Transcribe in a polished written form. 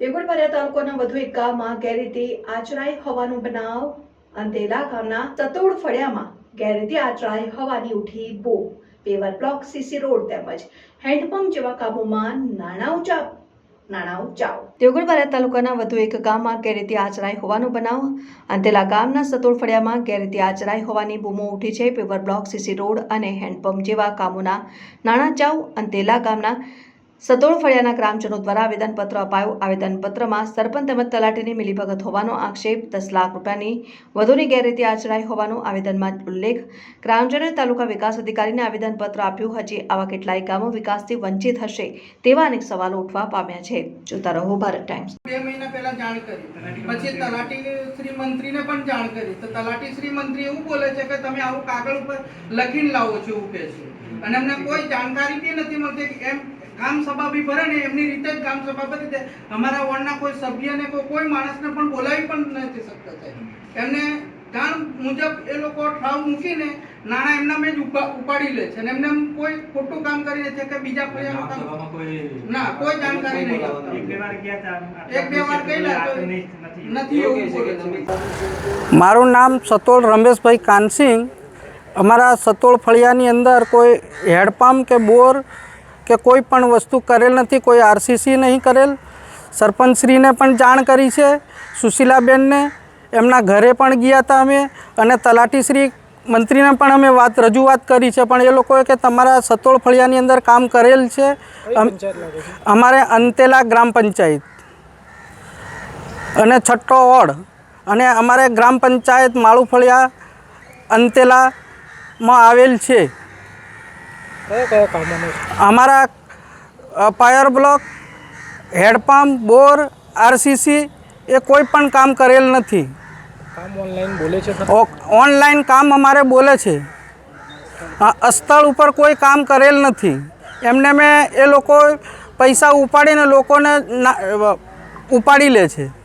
દેવગઢ તાલુકાના વધુ એક ગામમાં ગેરરીતિ આચરાઈ હોવાનો બનાવ। અંતેલા ગામના સતોડ ફળિયામાં ગેરરીતિ આચરાઈ હોવાની ઉઠી બૂમ। પેવર બ્લોક, સીસી રોડ તેમજ હેન્ડપંપ જેવા કામોમાં નાણાં ઉચાવ। દેવગઢ તાલુકાના વધુ એક ગામમાં ગેરરીતિ આચરાઈ હોવાનો બનાવ। અંતેલા ગામના સતોડ ફળિયામાં ગેરરીતિ આચરાઈ હોવાની બૂમો ઉઠી છે। પેવર બ્લોક, સીસી રોડ અને હેન્ડપંપ જેવા કામોના નાણાં ચાવ। અંતેલા ગામના સતોડ ફળિયાના ગ્રામજનો દ્વારા આવેદનપત્ર અપાયું। આવેદનપત્રમાં સરપંચ તેમજ તલાટીની મિલીભગત હોવાનો આક્ષેપ, 10 લાખ રૂપિયાની વધુની ગેરરીતિ આચરાઈ હોવાનો આવેદનમાં ઉલ્લેખ। ગ્રામજનોએ તાલુકા વિકાસ અધિકારીને આવેદનપત્ર આપ્યું। હજી આવા કેટલાય ગામો વિકાસથી વંચિત હશે તેવા અનેક સવાલો ઉઠવા પામ્યા છે। જોતા રહો ભારત ટાઈમ્સ। 2 મહિના પહેલા જાણ કરી, પછી તલાટી શ્રી મંત્રીને પણ જાણ કરી, તો તલાટી શ્રી મંત્રી એવું બોલે છે કે તમે આવું કાગળ ઉપર લખીને લાવો છો એવું કહે છે, અને અમને કોઈ જાણકારી બી નથી મળતી। એમ ગ્રામ સભા બી ભરે ને એમની રીતે જ ગ્રામ સભા ભરી દે। અમારા વોર્ડના કોઈ સભ્યને કોઈ માણસને પણ બોલાવી પણ નથી શકતા। એમને જાણ મુજબ એ લોકો ઠરાવ મૂકીને નાણાં એમના મેં જ ઉપાડી લે છે, અને એમને કોઈ ખોટું કામ કરીને છે કે બીજા ફળિયાનું કામ ના કોઈ જાણકારી નહીં આપતા। એક બે વાર કહેલા તો નથી એવું બોલે છે। મારું નામ સતોડ રમેશભાઈ કાનસિંગ। અમારા સતોડ ફળિયાની અંદર કોઈ હેડપંપ કે બોર કે કોઈ પણ વસ્તુ કરેલ નથી, કોઈ આરસીસી નહીં કરેલ। સરપંચશ્રીને પણ જાણ કરી છે, સુશીલાબેનને, એમના ઘરે પણ ગયા હતા અમે, અને તલાટીશ્રી મંત્રીને પણ અમે રજૂઆત કરી છે, પણ એ લોકોએ કે તમારા સતોડ ફળિયાની અંદર કામ કરેલ છે। અમારે અંતેલા ગ્રામ પંચાયત અને 6ઠ્ઠો વોર્ડ, અને અમારે ગ્રામ પંચાયત માળુ ફળિયા અંતેલામાં આવેલ છે। અમારા પાયર બ્લોક, હેડપંપ, બોર, આરસીસી એ કોઈ પણ કામ કરેલ નથી। ઓનલાઈન કામ અમારે બોલે છે, સ્થળ ઉપર કોઈ કામ કરેલ નથી। એમને મેં એ લોકો પૈસા ઉપાડીને લોકોને ઉપાડી લે છે।